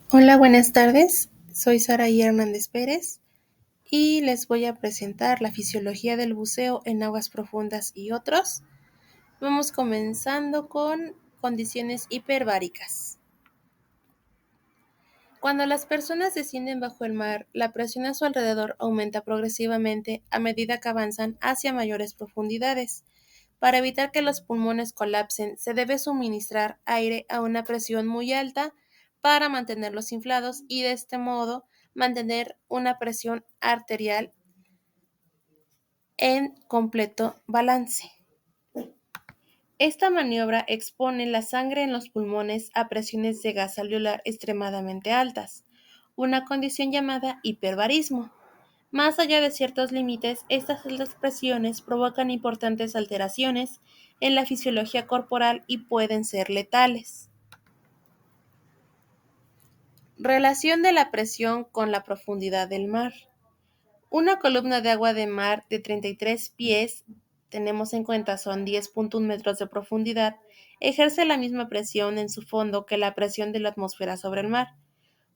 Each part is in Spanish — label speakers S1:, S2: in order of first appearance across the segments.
S1: Hola, buenas tardes. Soy Saraí Hernández Pérez y les voy a presentar la fisiología del buceo en aguas profundas y otros. Vamos comenzando con condiciones hiperbáricas. Cuando las personas descienden bajo el mar, la presión a su alrededor aumenta progresivamente a medida que avanzan hacia mayores profundidades. Para evitar que los pulmones colapsen, se debe suministrar aire a una presión muy alta para mantenerlos inflados y de este modo mantener una presión arterial en completo balance. Esta maniobra expone la sangre en los pulmones a presiones de gas alveolar extremadamente altas, una condición llamada hiperbarismo. Más allá de ciertos límites, estas altas presiones provocan importantes alteraciones en la fisiología corporal y pueden ser letales. Relación de la presión con la profundidad del mar. Una columna de agua de mar de 33 pies, tenemos en cuenta son 10.1 metros de profundidad, ejerce la misma presión en su fondo que la presión de la atmósfera sobre el mar.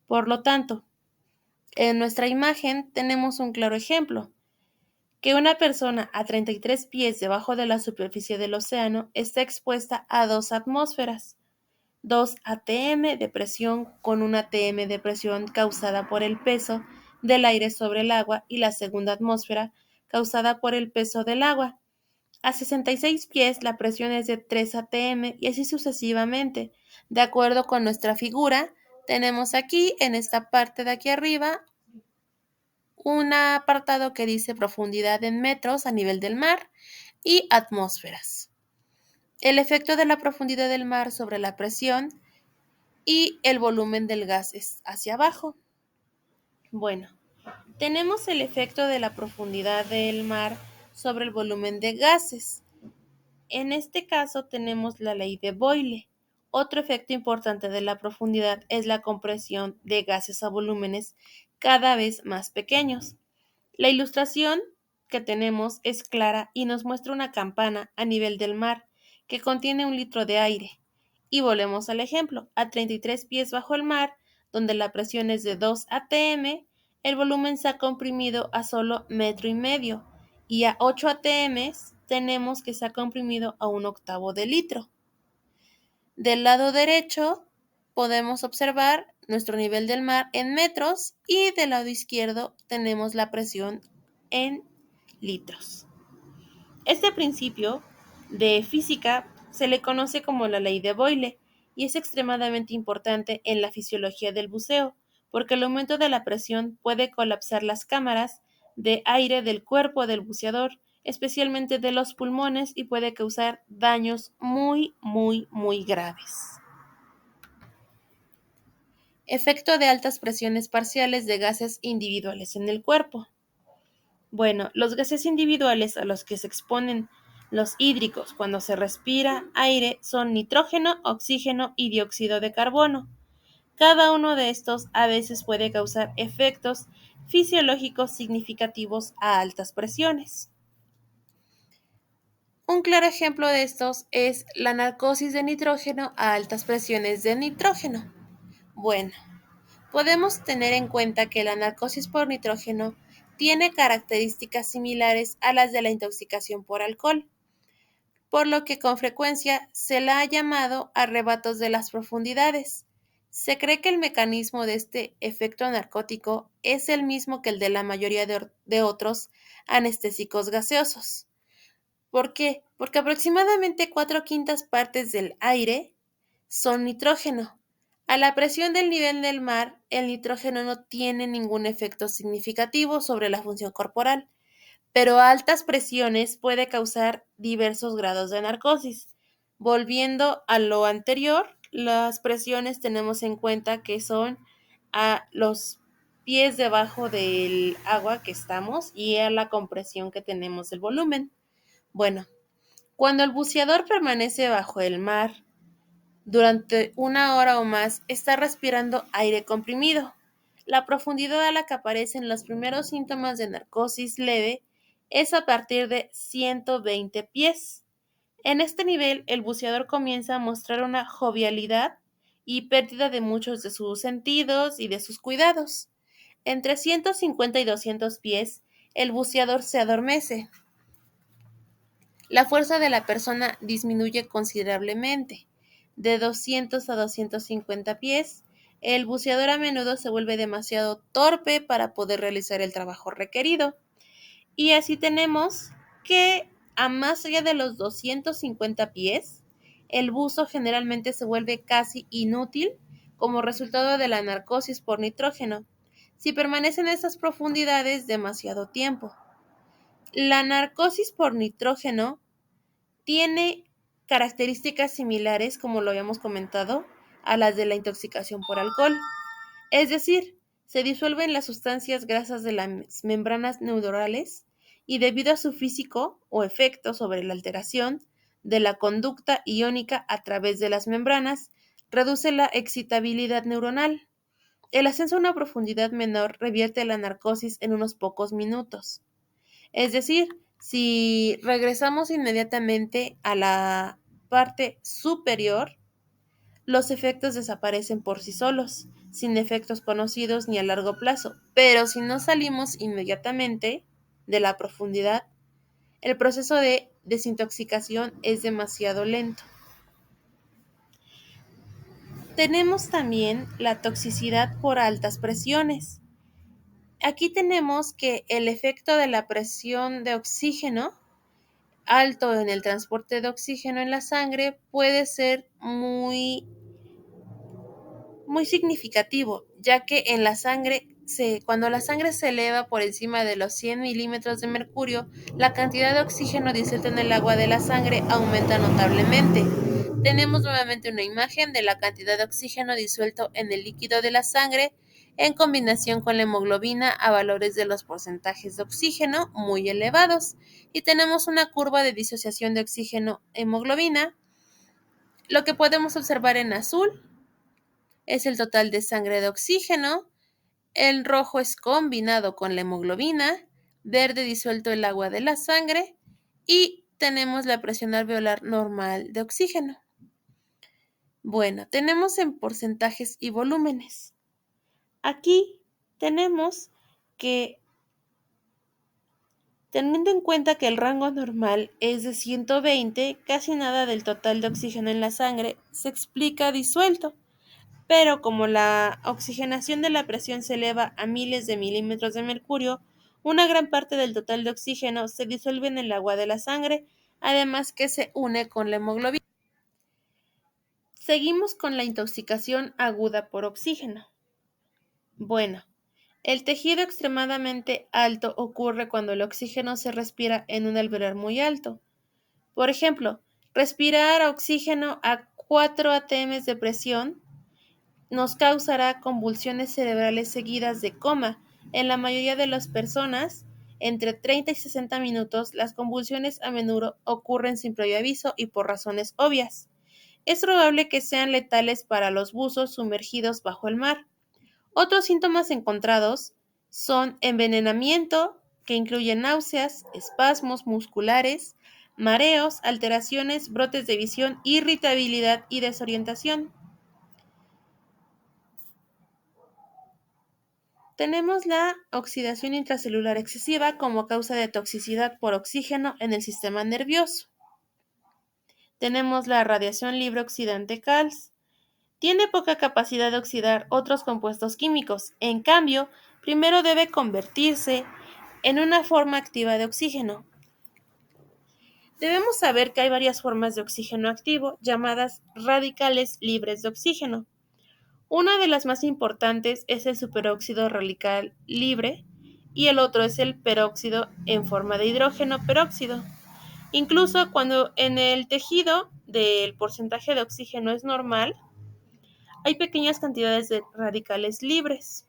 S1: Por lo tanto, en nuestra imagen tenemos un claro ejemplo, que una persona a 33 pies debajo de la superficie del océano está expuesta a dos atmósferas, 2 atm de presión con 1 atm de presión causada por el peso del aire sobre el agua y la segunda atmósfera causada por el peso del agua. A 66 pies la presión es de 3 atm y así sucesivamente. De acuerdo con nuestra figura, tenemos aquí en esta parte de aquí arriba un apartado que dice profundidad en metros a nivel del mar y atmósferas. El efecto de la profundidad del mar sobre la presión y el volumen del gas es hacia abajo. Bueno, tenemos el efecto de la profundidad del mar sobre el volumen de gases. En este caso tenemos la ley de Boyle. Otro efecto importante de la profundidad es la compresión de gases a volúmenes cada vez más pequeños. La ilustración que tenemos es clara y nos muestra una campana a nivel del mar que contiene 1 litro de aire. Y volvemos al ejemplo, a 33 pies bajo el mar, donde la presión es de 2 atm, el volumen se ha comprimido a solo 1,5 metros y a 8 atm tenemos que se ha comprimido a 1/8 de litro. Del lado derecho podemos observar nuestro nivel del mar en metros y del lado izquierdo tenemos la presión en litros. Este principio de física se le conoce como la ley de Boyle y es extremadamente importante en la fisiología del buceo porque el aumento de la presión puede colapsar las cámaras de aire del cuerpo del buceador, especialmente de los pulmones, y puede causar daños muy graves. Efecto de altas presiones parciales de gases individuales en el cuerpo. Bueno, los gases individuales a los que se exponen los hídricos cuando se respira aire son nitrógeno, oxígeno y dióxido de carbono. Cada uno de estos a veces puede causar efectos fisiológicos significativos a altas presiones. Un claro ejemplo de estos es la narcosis de nitrógeno a altas presiones de nitrógeno. Bueno, podemos tener en cuenta que la narcosis por nitrógeno tiene características similares a las de la intoxicación por alcohol, por lo que con frecuencia se la ha llamado arrebatos de las profundidades. Se cree que el mecanismo de este efecto narcótico es el mismo que el de la mayoría de otros anestésicos gaseosos. ¿Por qué? Porque aproximadamente 4/5 partes del aire son nitrógeno. A la presión del nivel del mar, el nitrógeno no tiene ningún efecto significativo sobre la función corporal, pero a altas presiones puede causar diversos grados de narcosis. Volviendo a lo anterior, las presiones tenemos en cuenta que son a los pies debajo del agua que estamos y a la compresión que tenemos del volumen. Bueno, cuando el buceador permanece bajo el mar durante 1 hora o más, está respirando aire comprimido. La profundidad a la que aparecen los primeros síntomas de narcosis leve es a partir de 120 pies. En este nivel, el buceador comienza a mostrar una jovialidad y pérdida de muchos de sus sentidos y de sus cuidados. Entre 150 y 200 pies, el buceador se adormece. La fuerza de la persona disminuye considerablemente. De 200 a 250 pies, el buceador a menudo se vuelve demasiado torpe para poder realizar el trabajo requerido. Y así tenemos que a más allá de los 250 pies, el buzo generalmente se vuelve casi inútil como resultado de la narcosis por nitrógeno, si permanece en estas profundidades demasiado tiempo. La narcosis por nitrógeno tiene características similares, como lo habíamos comentado, a las de la intoxicación por alcohol. Es decir, se disuelven las sustancias grasas de las membranas neurales y debido a su físico o efecto sobre la alteración de la conducta iónica a través de las membranas, reduce la excitabilidad neuronal. El ascenso a una profundidad menor revierte la narcosis en unos pocos minutos. Es decir, si regresamos inmediatamente a la parte superior, los efectos desaparecen por sí solos, sin efectos conocidos ni a largo plazo. Pero si no salimos inmediatamente de la profundidad, el proceso de desintoxicación es demasiado lento. Tenemos también la toxicidad por altas presiones. Aquí tenemos que el efecto de la presión de oxígeno alto en el transporte de oxígeno en la sangre puede ser muy significativo, ya que en la sangre, cuando la sangre se eleva por encima de los 100 milímetros de mercurio, la cantidad de oxígeno disuelto en el agua de la sangre aumenta notablemente. Tenemos nuevamente una imagen de la cantidad de oxígeno disuelto en el líquido de la sangre en combinación con la hemoglobina a valores de los porcentajes de oxígeno muy elevados. Y tenemos una curva de disociación de oxígeno-hemoglobina. Lo que podemos observar en azul es el total de sangre de oxígeno, el rojo es combinado con la hemoglobina, verde disuelto el agua de la sangre y tenemos la presión alveolar normal de oxígeno. Bueno, tenemos en porcentajes y volúmenes. Aquí tenemos que, teniendo en cuenta que el rango normal es de 120, casi nada del total de oxígeno en la sangre se explica disuelto. Pero como la oxigenación de la presión se eleva a miles de milímetros de mercurio, una gran parte del total de oxígeno se disuelve en el agua de la sangre, además que se une con la hemoglobina. Seguimos con la intoxicación aguda por oxígeno. Bueno, el tejido extremadamente alto ocurre cuando el oxígeno se respira en un alveolar muy alto. Por ejemplo, respirar oxígeno a 4 atm de presión nos causará convulsiones cerebrales seguidas de coma. En la mayoría de las personas, entre 30 y 60 minutos, las convulsiones a menudo ocurren sin previo aviso y por razones obvias. Es probable que sean letales para los buzos sumergidos bajo el mar. Otros síntomas encontrados son envenenamiento, que incluye náuseas, espasmos musculares, mareos, alteraciones, brotes de visión, irritabilidad y desorientación. Tenemos la oxidación intracelular excesiva como causa de toxicidad por oxígeno en el sistema nervioso. Tenemos la radiación libre oxidante CALS. Tiene poca capacidad de oxidar otros compuestos químicos. En cambio, primero debe convertirse en una forma activa de oxígeno. Debemos saber que hay varias formas de oxígeno activo llamadas radicales libres de oxígeno. Una de las más importantes es el superóxido radical libre y el otro es el peróxido en forma de hidrógeno peróxido. Incluso cuando en el tejido del porcentaje de oxígeno es normal, hay pequeñas cantidades de radicales libres.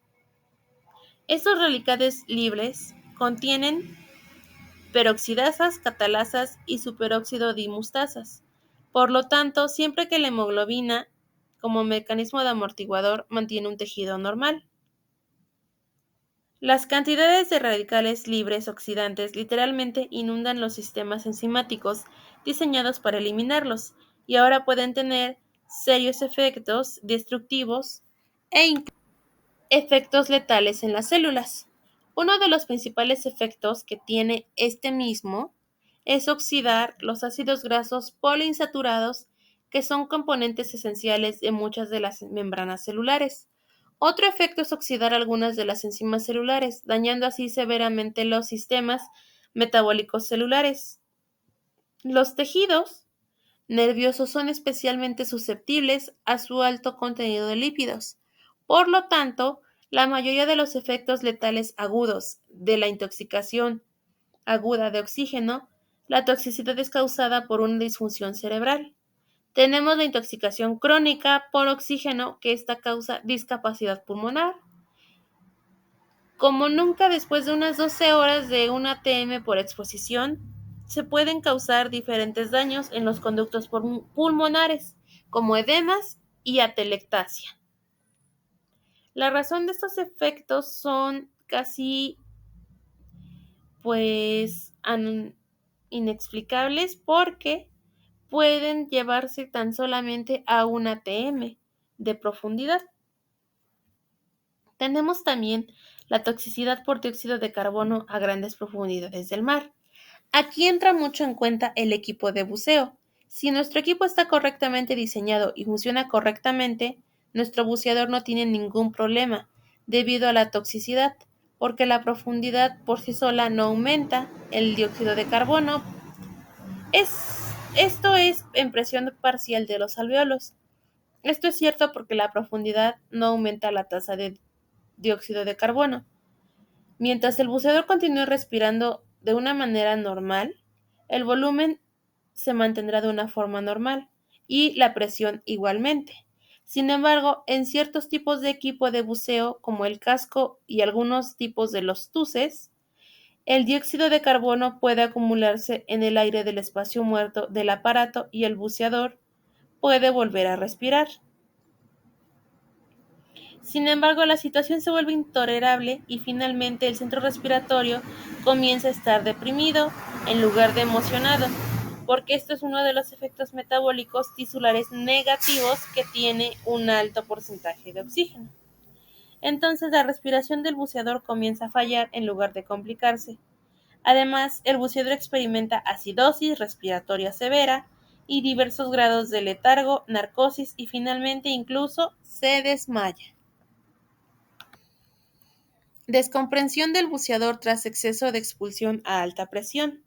S1: Estos radicales libres contienen peroxidasas, catalasas y superóxido dimustasas. Por lo tanto, siempre que la hemoglobina, como mecanismo de amortiguador, mantiene un tejido normal. Las cantidades de radicales libres oxidantes literalmente inundan los sistemas enzimáticos diseñados para eliminarlos, y ahora pueden tener serios efectos destructivos e efectos letales en las células. Uno de los principales efectos que tiene este mismo es oxidar los ácidos grasos poliinsaturados, que son componentes esenciales de muchas de las membranas celulares. Otro efecto es oxidar algunas de las enzimas celulares, dañando así severamente los sistemas metabólicos celulares. Los tejidos nerviosos son especialmente susceptibles a su alto contenido de lípidos. Por lo tanto, la mayoría de los efectos letales agudos de la intoxicación aguda de oxígeno, la toxicidad es causada por una disfunción cerebral. Tenemos la intoxicación crónica por oxígeno, que esta causa discapacidad pulmonar. Como nunca después de unas 12 horas de un ATM por exposición, se pueden causar diferentes daños en los conductos pulmonares, como edemas y atelectasia. La razón de estos efectos son casi inexplicables, porque pueden llevarse tan solamente a un ATM de profundidad. Tenemos también la toxicidad por dióxido de carbono a grandes profundidades del mar. Aquí entra mucho en cuenta el equipo de buceo. Si nuestro equipo está correctamente diseñado y funciona correctamente, nuestro buceador no tiene ningún problema debido a la toxicidad, porque la profundidad por sí sola no aumenta el dióxido de carbono. Esto es en presión parcial de los alveolos. Esto es cierto porque la profundidad no aumenta la tasa de dióxido de carbono. Mientras el buceador continúe respirando de una manera normal, el volumen se mantendrá de una forma normal y la presión igualmente. Sin embargo, en ciertos tipos de equipo de buceo, como el casco y algunos tipos de los tuces, el dióxido de carbono puede acumularse en el aire del espacio muerto del aparato y el buceador puede volver a respirar. Sin embargo, la situación se vuelve intolerable y finalmente el centro respiratorio comienza a estar deprimido en lugar de emocionado, porque esto es uno de los efectos metabólicos tisulares negativos que tiene un alto porcentaje de oxígeno. Entonces la respiración del buceador comienza a fallar en lugar de complicarse. Además, el buceador experimenta acidosis respiratoria severa y diversos grados de letargo, narcosis y finalmente incluso se desmaya. Descomprensión del buceador tras exceso de expulsión a alta presión.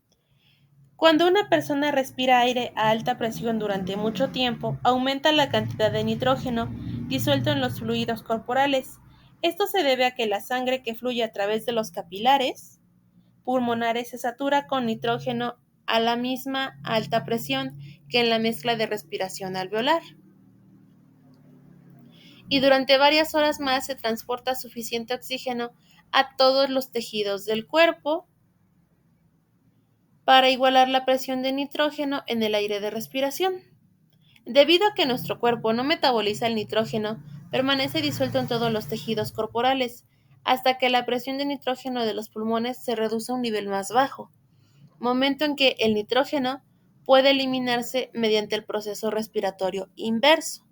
S1: Cuando una persona respira aire a alta presión durante mucho tiempo, aumenta la cantidad de nitrógeno disuelto en los fluidos corporales. Esto se debe a que la sangre que fluye a través de los capilares pulmonares se satura con nitrógeno a la misma alta presión que en la mezcla de respiración alveolar. Y durante varias horas más se transporta suficiente oxígeno a todos los tejidos del cuerpo para igualar la presión de nitrógeno en el aire de respiración. Debido a que nuestro cuerpo no metaboliza el nitrógeno, permanece disuelto en todos los tejidos corporales, hasta que la presión de nitrógeno de los pulmones se reduce a un nivel más bajo, momento en que el nitrógeno puede eliminarse mediante el proceso respiratorio inverso.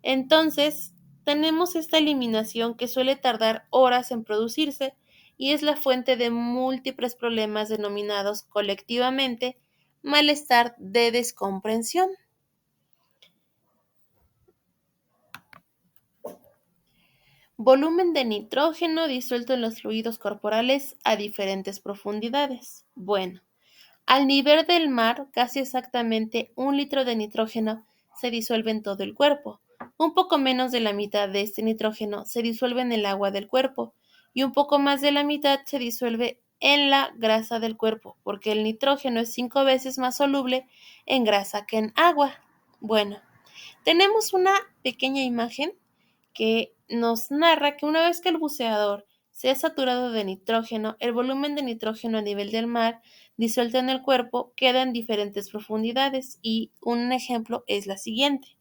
S1: Entonces, tenemos esta eliminación que suele tardar horas en producirse y es la fuente de múltiples problemas denominados colectivamente malestar de descomprensión. Volumen de nitrógeno disuelto en los fluidos corporales a diferentes profundidades. Bueno, al nivel del mar, casi exactamente 1 litro de nitrógeno se disuelve en todo el cuerpo. Un poco menos de la mitad de este nitrógeno se disuelve en el agua del cuerpo y un poco más de la mitad se disuelve en la grasa del cuerpo, porque el nitrógeno es 5 veces más soluble en grasa que en agua. Bueno, tenemos una pequeña imagen que nos narra que una vez que el buceador se ha saturado de nitrógeno, el volumen de nitrógeno a nivel del mar disuelto en el cuerpo queda en diferentes profundidades y un ejemplo es la siguiente.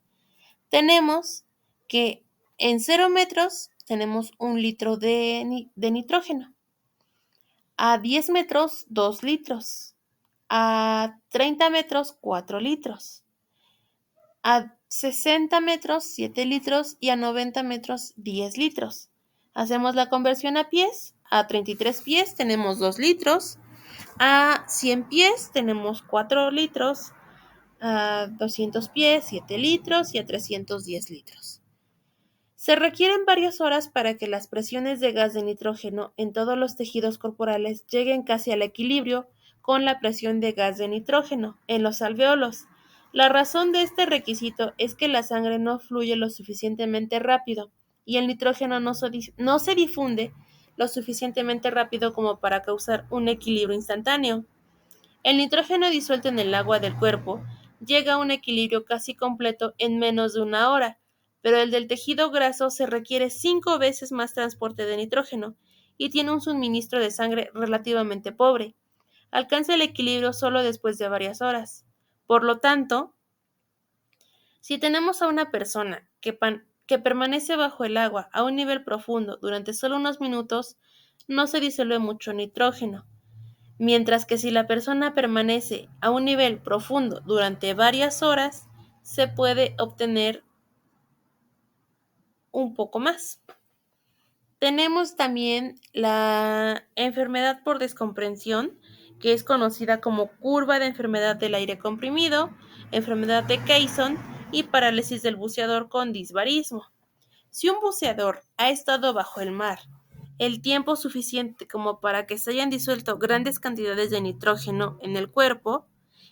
S1: Tenemos que en 0 metros tenemos 1 litro de nitrógeno, a 10 metros 2 litros, a 30 metros 4 litros, a 60 metros, 7 litros y a 90 metros, 10 litros. Hacemos la conversión a pies. A 33 pies tenemos 2 litros. A 100 pies tenemos 4 litros. A 200 pies, 7 litros y a 310 litros. Se requieren varias horas para que las presiones de gas de nitrógeno en todos los tejidos corporales lleguen casi al equilibrio con la presión de gas de nitrógeno en los alvéolos. La razón de este requisito es que la sangre no fluye lo suficientemente rápido y el nitrógeno no se difunde lo suficientemente rápido como para causar un equilibrio instantáneo. El nitrógeno disuelto en el agua del cuerpo llega a un equilibrio casi completo en menos de una hora, pero el del tejido graso se requiere 5 veces más transporte de nitrógeno y tiene un suministro de sangre relativamente pobre. Alcanza el equilibrio solo después de varias horas. Por lo tanto, si tenemos a una persona que permanece bajo el agua a un nivel profundo durante solo unos minutos, no se disuelve mucho nitrógeno. Mientras que si la persona permanece a un nivel profundo durante varias horas, se puede obtener un poco más. Tenemos también la enfermedad por descomprensión, que es conocida como curva de enfermedad del aire comprimido, enfermedad de Cason y parálisis del buceador con disbarismo. Si un buceador ha estado bajo el mar el tiempo suficiente como para que se hayan disuelto grandes cantidades de nitrógeno en el cuerpo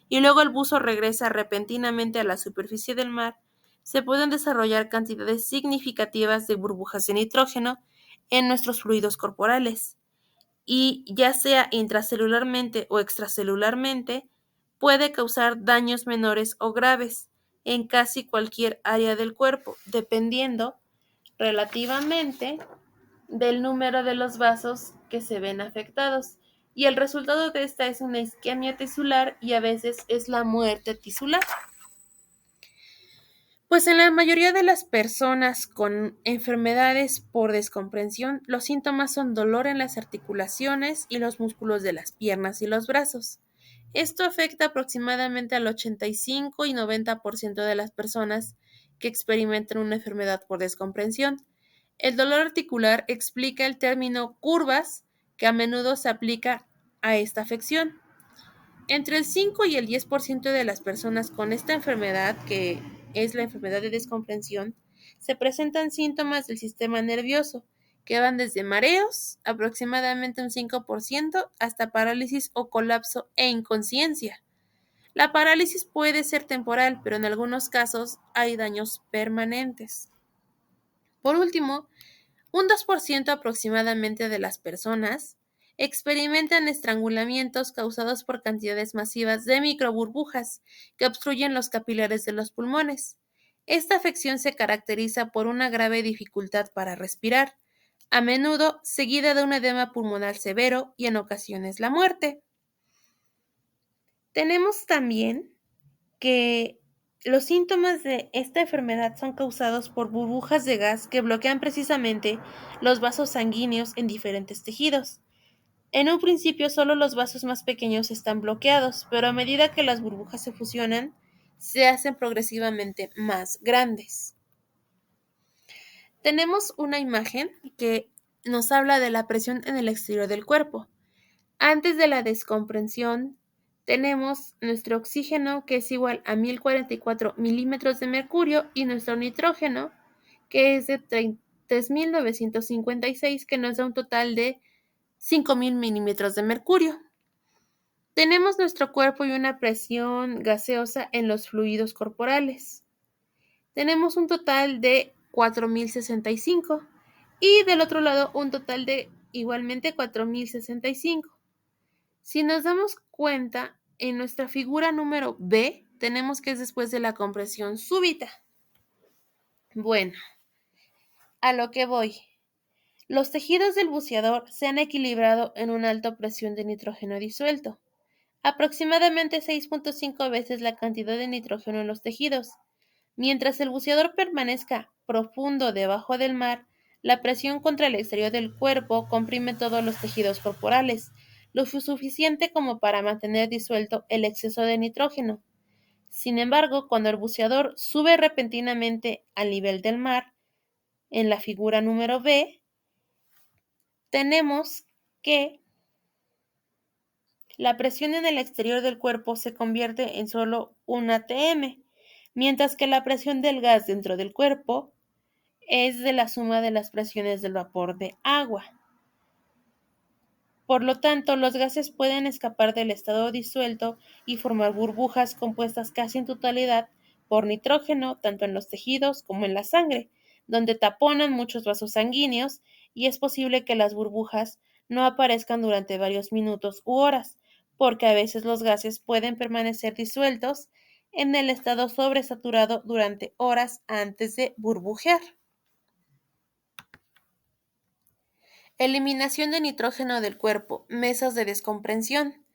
S1: y luego el buzo regresa repentinamente a la superficie del mar, se pueden desarrollar cantidades significativas de burbujas de nitrógeno en nuestros fluidos corporales y ya sea intracelularmente o extracelularmente, puede causar daños menores o graves en casi cualquier área del cuerpo, dependiendo relativamente del número de los vasos que se ven afectados. Y el resultado de esta es una isquemia tisular y a veces es la muerte tisular. Pues en la mayoría de las personas con enfermedades por descomprensión, los síntomas son dolor en las articulaciones y los músculos de las piernas y los brazos. Esto afecta aproximadamente al 85 y 90% de las personas que experimentan una enfermedad por descomprensión. El dolor articular explica el término curvas, que a menudo se aplica a esta afección. Entre el 5 y el 10% de las personas con esta enfermedad, que es la enfermedad de descomprensión, se presentan síntomas del sistema nervioso, que van desde mareos, aproximadamente un 5%, hasta parálisis o colapso e inconsciencia. La parálisis puede ser temporal, pero en algunos casos hay daños permanentes. Por último, un 2% aproximadamente de las personas experimentan estrangulamientos causados por cantidades masivas de microburbujas que obstruyen los capilares de los pulmones. Esta afección se caracteriza por una grave dificultad para respirar, a menudo seguida de un edema pulmonar severo y en ocasiones la muerte. Tenemos también que los síntomas de esta enfermedad son causados por burbujas de gas que bloquean precisamente los vasos sanguíneos en diferentes tejidos. En un principio solo los vasos más pequeños están bloqueados, pero a medida que las burbujas se fusionan, se hacen progresivamente más grandes. Tenemos una imagen que nos habla de la presión en el exterior del cuerpo. Antes de la descomprensión, tenemos nuestro oxígeno, que es igual a 1044 milímetros de mercurio, y nuestro nitrógeno, que es de 3956, que nos da un total de 5000 milímetros de mercurio. Tenemos nuestro cuerpo y una presión gaseosa en los fluidos corporales. Tenemos un total de 4065 y del otro lado un total de igualmente 4065. Si nos damos cuenta, en nuestra figura número B, tenemos que es después de la compresión súbita. Bueno, a lo que voy. Los tejidos del buceador se han equilibrado en una alta presión de nitrógeno disuelto, aproximadamente 6.5 veces la cantidad de nitrógeno en los tejidos. Mientras el buceador permanezca profundo debajo del mar, la presión contra el exterior del cuerpo comprime todos los tejidos corporales, lo suficiente como para mantener disuelto el exceso de nitrógeno. Sin embargo, cuando el buceador sube repentinamente al nivel del mar, en la figura número B, tenemos que la presión en el exterior del cuerpo se convierte en solo 1 atm, mientras que la presión del gas dentro del cuerpo es de la suma de las presiones del vapor de agua. Por lo tanto, los gases pueden escapar del estado disuelto y formar burbujas compuestas casi en totalidad por nitrógeno, tanto en los tejidos como en la sangre, donde taponan muchos vasos sanguíneos y es posible que las burbujas no aparezcan durante varios minutos u horas, porque a veces los gases pueden permanecer disueltos en el estado sobresaturado durante horas antes de burbujear. Eliminación de nitrógeno del cuerpo, mesas de descompresión.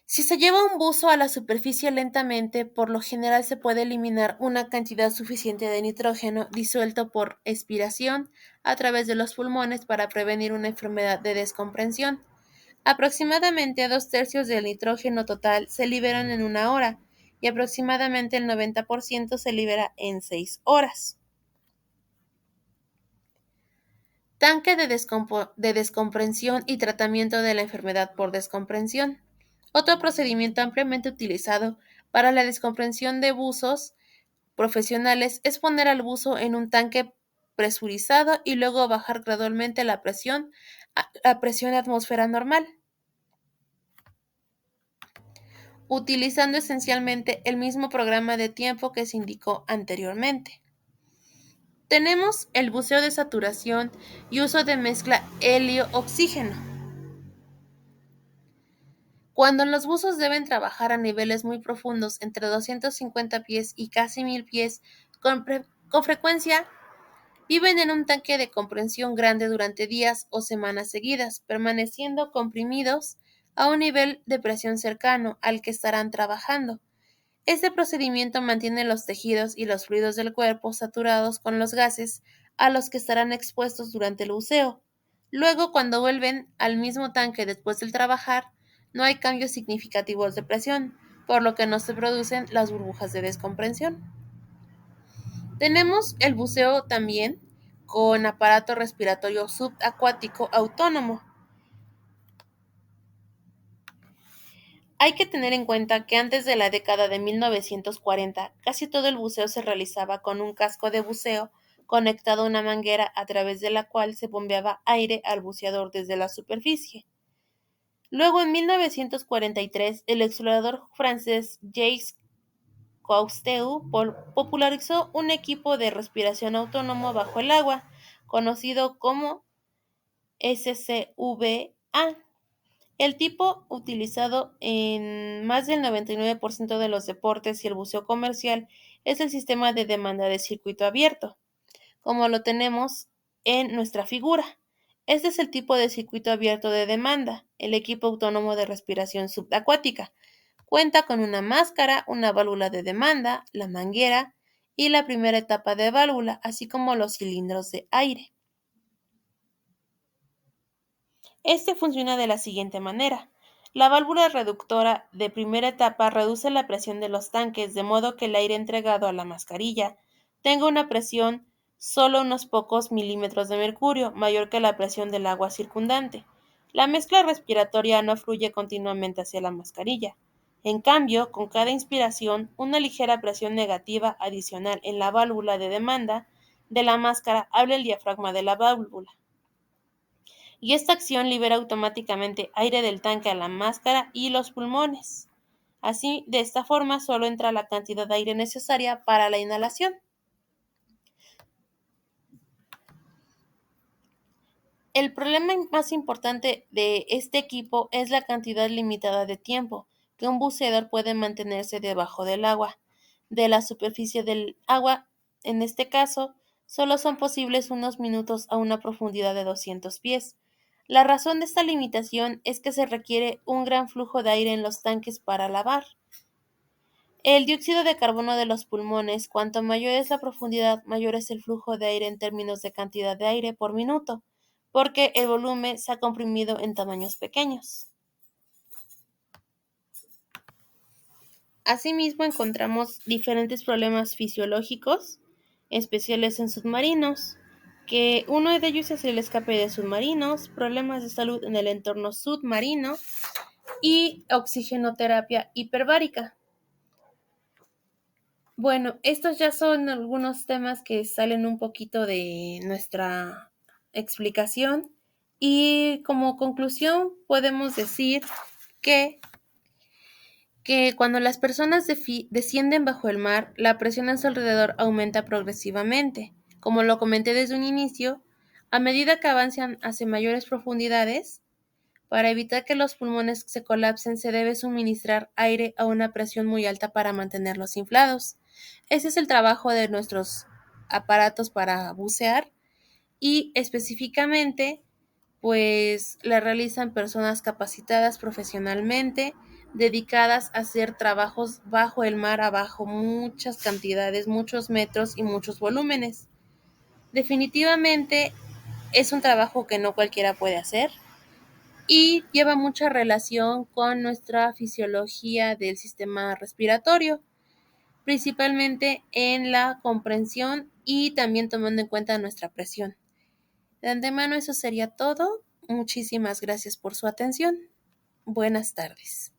S1: Si se lleva un buzo a la superficie lentamente, por lo general se puede eliminar una cantidad suficiente de nitrógeno disuelto por expiración a través de los pulmones para prevenir una enfermedad de descompresión. Aproximadamente 2/3 del nitrógeno total se liberan en 1 hora y aproximadamente el 90% se libera en 6 horas. Tanque de descompresión y tratamiento de la enfermedad por descompresión. Otro procedimiento ampliamente utilizado para la descompresión de buzos profesionales es poner al buzo en un tanque presurizado y luego bajar gradualmente la presión a la presión atmósfera normal, utilizando esencialmente el mismo programa de tiempo que se indicó anteriormente. Tenemos el buceo de saturación y uso de mezcla helio-oxígeno. Cuando los buzos deben trabajar a niveles muy profundos, entre 250 pies y casi 1000 pies, con frecuencia viven en un tanque de compresión grande durante días o semanas seguidas, permaneciendo comprimidos a un nivel de presión cercano al que estarán trabajando. Este procedimiento mantiene los tejidos y los fluidos del cuerpo saturados con los gases a los que estarán expuestos durante el buceo. Luego, cuando vuelven al mismo tanque después del trabajar, no hay cambios significativos de presión, por lo que no se producen las burbujas de descompresión. Tenemos el buceo también con aparato respiratorio subacuático autónomo. Hay que tener en cuenta que antes de la década de 1940, casi todo el buceo se realizaba con un casco de buceo conectado a una manguera a través de la cual se bombeaba aire al buceador desde la superficie. Luego, en 1943, el explorador francés Jacques Cousteau popularizó un equipo de respiración autónomo bajo el agua, conocido como SCVA. El tipo utilizado en más del 99% de los deportes y el buceo comercial es el sistema de demanda de circuito abierto, como lo tenemos en nuestra figura. Este es el tipo de circuito abierto de demanda, el equipo autónomo de respiración subacuática. Cuenta con una máscara, una válvula de demanda, la manguera y la primera etapa de válvula, así como los cilindros de aire. Este funciona de la siguiente manera. La válvula reductora de primera etapa reduce la presión de los tanques de modo que el aire entregado a la mascarilla tenga una presión solo unos pocos milímetros de mercurio, mayor que la presión del agua circundante. La mezcla respiratoria no fluye continuamente hacia la mascarilla. En cambio, con cada inspiración, una ligera presión negativa adicional en la válvula de demanda de la máscara abre el diafragma de la válvula y esta acción libera automáticamente aire del tanque a la máscara y los pulmones. Así, de esta forma, solo entra la cantidad de aire necesaria para la inhalación. El problema más importante de este equipo es la cantidad limitada de tiempo que un buceador puede mantenerse debajo del agua. De la superficie del agua, en este caso, solo son posibles unos minutos a una profundidad de 200 pies. La razón de esta limitación es que se requiere un gran flujo de aire en los tanques para lavar. El dióxido de carbono de los pulmones, cuanto mayor es la profundidad, mayor es el flujo de aire en términos de cantidad de aire por minuto, porque el volumen se ha comprimido en tamaños pequeños. Asimismo, encontramos diferentes problemas fisiológicos, especiales en submarinos, que uno de ellos es el escape de submarinos, problemas de salud en el entorno submarino y oxigenoterapia hiperbárica. Bueno, estos ya son algunos temas que salen un poquito de nuestra explicación y como conclusión podemos decir que, que cuando las personas descienden bajo el mar, la presión a su alrededor aumenta progresivamente. Como lo comenté desde un inicio, a medida que avanzan hacia mayores profundidades, para evitar que los pulmones se colapsen, se debe suministrar aire a una presión muy alta para mantenerlos inflados. Ese es el trabajo de nuestros aparatos para bucear y específicamente, pues la realizan personas capacitadas profesionalmente, dedicadas a hacer trabajos bajo el mar, abajo muchas cantidades, muchos metros y muchos volúmenes. Definitivamente es un trabajo que no cualquiera puede hacer y lleva mucha relación con nuestra fisiología del sistema respiratorio, principalmente en la comprensión y también tomando en cuenta nuestra presión. De antemano eso sería todo. Muchísimas gracias por su atención. Buenas tardes.